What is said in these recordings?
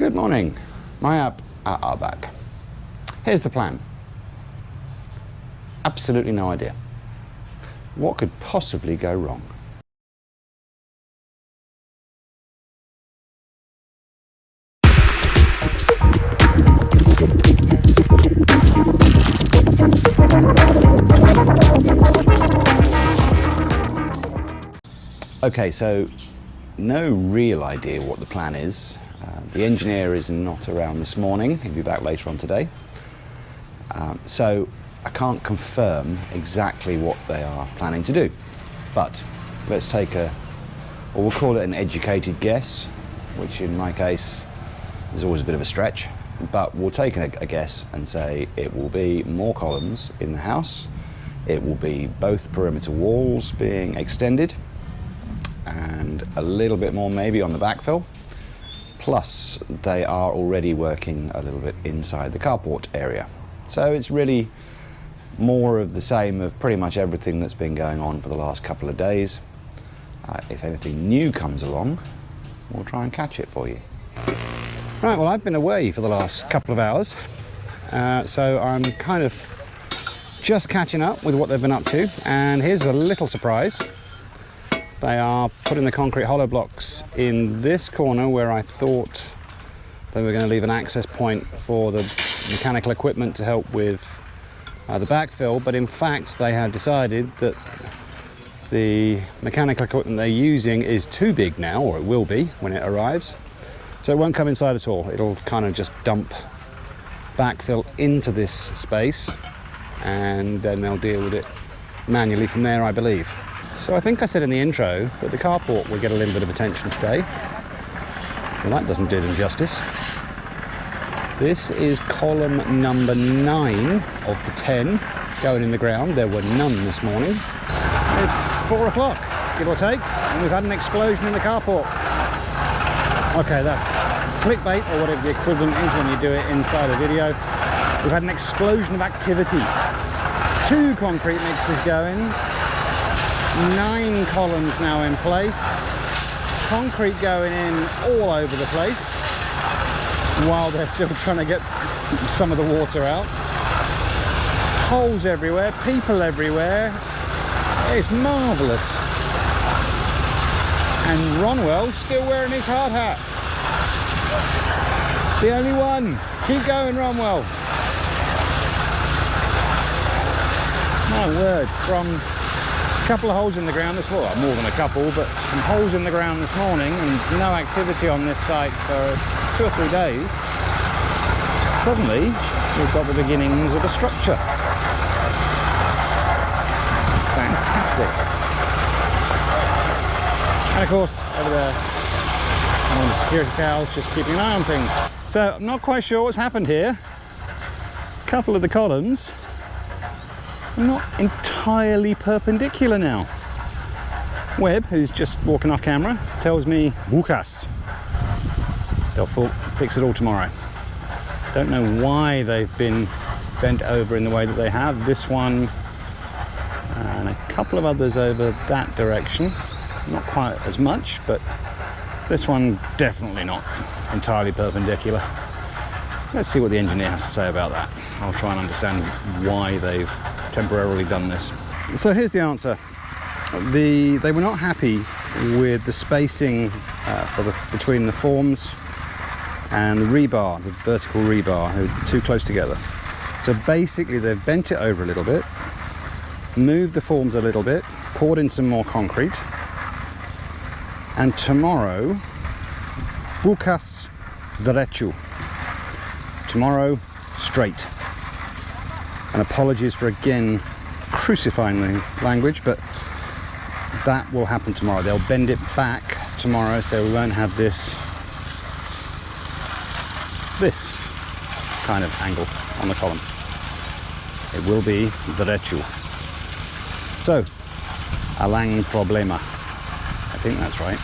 Good morning, Mayap Arbak. Here's the plan. Absolutely no idea. What could possibly go wrong? Okay, so no real idea what the plan is. The engineer is not around this morning. He'll be back later on today. So I can't confirm exactly what they are planning to do. But let's take we'll call it an educated guess, which in my case is always a bit of a stretch. But we'll take a guess and say it will be more columns in the house. It will be both perimeter walls being extended and a little bit more maybe on the backfill. Plus, they are already working a little bit inside the carport area. So it's really more of the same of pretty much everything that's been going on for the last couple of days. If anything new comes along, we'll try and catch it for you. Right, well, I've been away for the last couple of hours, so I'm kind of just catching up with what they've been up to, and here's a little surprise. They are putting the concrete hollow blocks in this corner where I thought they were going to leave an access point for the mechanical equipment to help with the backfill, but in fact they have decided that the mechanical equipment they're using is too big now, or it will be when it arrives, so it won't come inside at all. It'll kind of just dump backfill into this space and then they'll deal with it manually from there, I believe. So I think I said in the intro that the carport will get a little bit of attention today. Well, that doesn't do them justice. This is column number 9 of the 10 going in the ground. There were none this morning. It's 4 o'clock, give or take, and we've had an explosion in the carport. Okay, that's clickbait, or whatever the equivalent is when you do it inside a video. We've had an explosion of activity. 2 concrete mixers going. 9 columns now in place, concrete going in all over the place while they're still trying to get some of the water out. Holes everywhere, people everywhere, it's marvellous. And Ronwell still wearing his hard hat. The only one. Keep going, Ronwell. My word, from couple of holes in the ground this morning, more than a couple, but some holes in the ground this morning and no activity on this site for 2 or 3 days. Suddenly we've got the beginnings of a structure. Fantastic. And of course over there one of the security cows just keeping an eye on things. So I'm not quite sure what's happened here. A couple of the columns not entirely perpendicular now. Webb, who's just walking off camera, tells me bukas. They'll fix it all tomorrow. Don't know why they've been bent over in the way that they have. This one and a couple of others over that direction. Not quite as much, but this one definitely not entirely perpendicular. Let's see what the engineer has to say about that. I'll try and understand why they've temporarily done this. So here's the answer. They were not happy with the spacing between the forms and the rebar, the vertical rebar, they're too close together. So basically they've bent it over a little bit, moved the forms a little bit, poured in some more concrete, and tomorrow, bukas derecho. Tomorrow, straight. And apologies for again crucifying the language, but that will happen tomorrow. They'll bend it back tomorrow, so we won't have this kind of angle on the column. It will be derecho. So, a lang problema. I think that's right.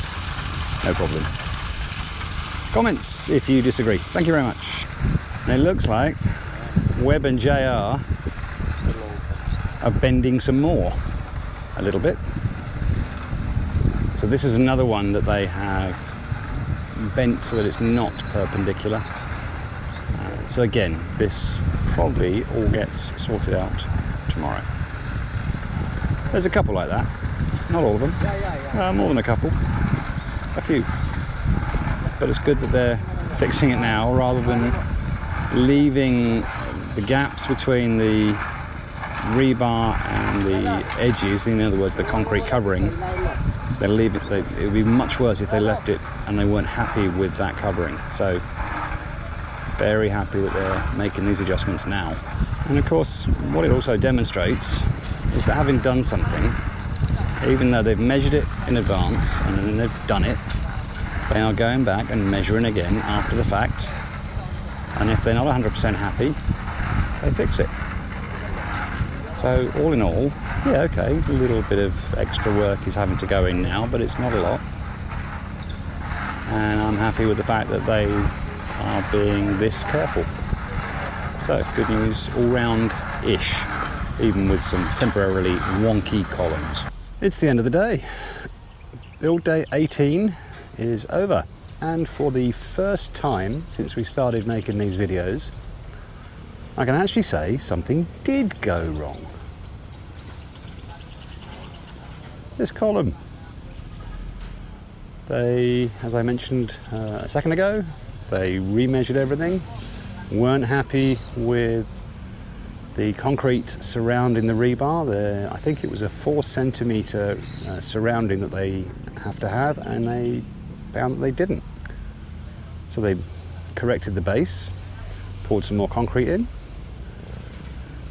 No problem. Comments if you disagree. Thank you very much. And it looks like Webb and JR are bending some more, a little bit. So this is another one that they have bent so that it's not perpendicular. So again, this probably all gets sorted out tomorrow. There's a couple like that, not all of them, more than a couple, a few. But it's good that they're fixing it now rather than leaving the gaps between the rebar and the edges, in other words the concrete covering. They leave it. It would be much worse if they left it and they weren't happy with that covering. So very happy that they're making these adjustments now. And of course what it also demonstrates is that having done something, even though they've measured it in advance and then they've done it, they are going back and measuring again after the fact, and if they're not 100% happy, they fix it. So all in all, yeah, okay, a little bit of extra work is having to go in now, but it's not a lot. And I'm happy with the fact that they are being this careful. So good news all round-ish, even with some temporarily wonky columns. It's the end of the day. Build day 18 is over, and for the first time since we started making these videos, I can actually say something did go wrong. This column. They, as I mentioned a second ago, they remeasured everything, weren't happy with the concrete surrounding the rebar. I think it was a 4 centimetre surrounding that they have to have, and they found that they didn't. So they corrected the base, poured some more concrete in,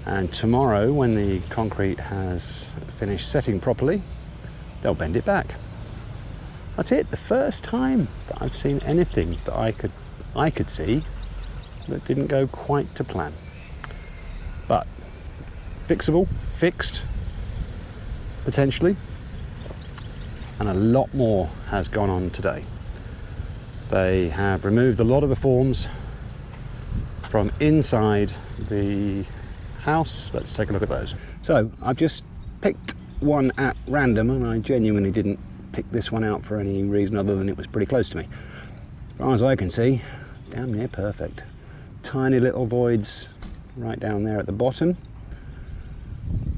and tomorrow when the concrete has finished setting properly, they'll bend it back. That's it, the first time that I've seen anything that I could see that didn't go quite to plan. But fixable, fixed, potentially, and a lot more has gone on today. They have removed a lot of the forms from inside the house. Let's take a look at those. So I've just picked one at random, and I genuinely didn't pick this one out for any reason other than it was pretty close to me. As far as I can see, damn near perfect. Tiny little voids right down there at the bottom,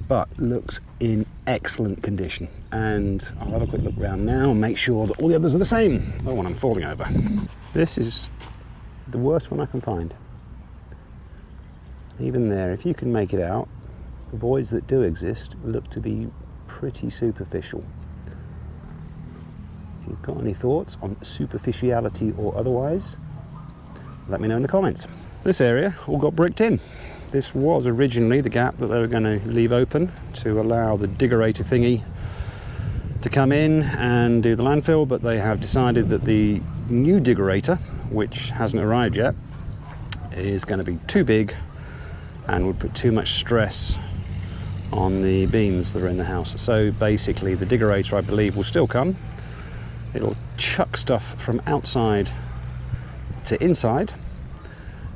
but looks in excellent condition. And I'll have a quick look around now and make sure that all the others are the same. Oh, and I'm falling over. This is the worst one I can find. Even there, if you can make it out, the voids that do exist look to be pretty superficial. If you've got any thoughts on superficiality or otherwise, let me know in the comments. This area all got bricked in. This was originally the gap that they were going to leave open to allow the diggerator thingy to come in and do the landfill, but they have decided that the new diggerator, which hasn't arrived yet, is going to be too big and would put too much stress on the beams that are in the house. So basically the diggerator, I believe, will still come. It'll chuck stuff from outside to inside,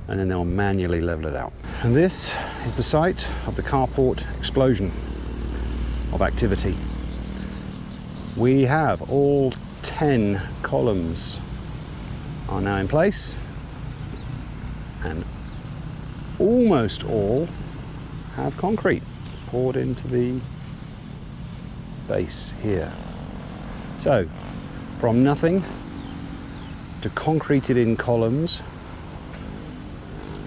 and then they'll manually level it out. And this is the site of the carport explosion of activity. We have all 10 columns are now in place, and almost all have concrete poured into the base here. So from nothing to concreted in columns,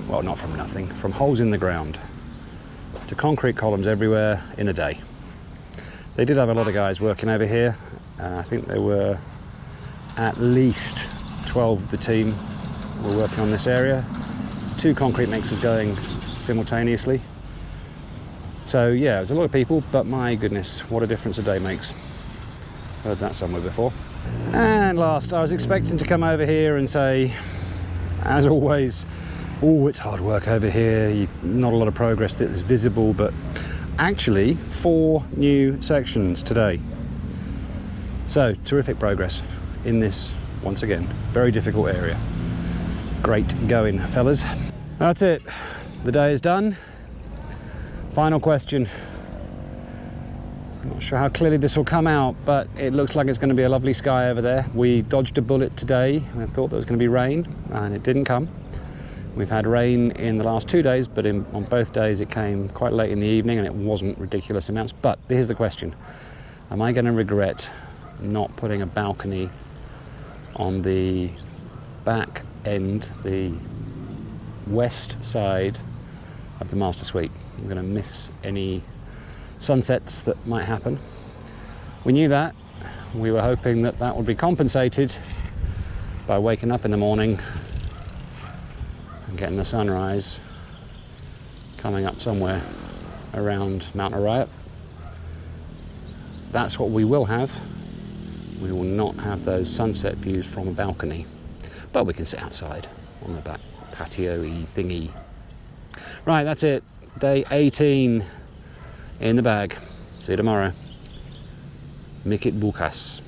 well, not from nothing, from holes in the ground to concrete columns everywhere in a day. They did have a lot of guys working over here. I think there were at least 12 of the team were working on this area. 2 concrete mixers going simultaneously. So yeah, there's a lot of people, but my goodness, what a difference a day makes. Heard that somewhere before. And last, I was expecting to come over here and say, as always, oh, it's hard work over here, not a lot of progress that is visible, but actually 4 new sections today. So terrific progress in this, once again, very difficult area. Great going, fellas. That's it, the day is done. Final question. Not sure how clearly this will come out, but it looks like it's going to be a lovely sky over there. We dodged a bullet today. I thought there was going to be rain, and it didn't come. We've had rain in the last 2 days, but on both days it came quite late in the evening, and it wasn't ridiculous amounts. But here's the question. Am I going to regret not putting a balcony on the back end, the west side of the master suite? I'm going to miss any sunsets that might happen. We knew that. We were hoping that that would be compensated by waking up in the morning and getting the sunrise coming up somewhere around Mount Arayat. That's what we will have. We will not have those sunset views from a balcony, but we can sit outside on the back patio-y thingy. Right, that's it. Day 18 in the bag. See you tomorrow. Mikit bukas.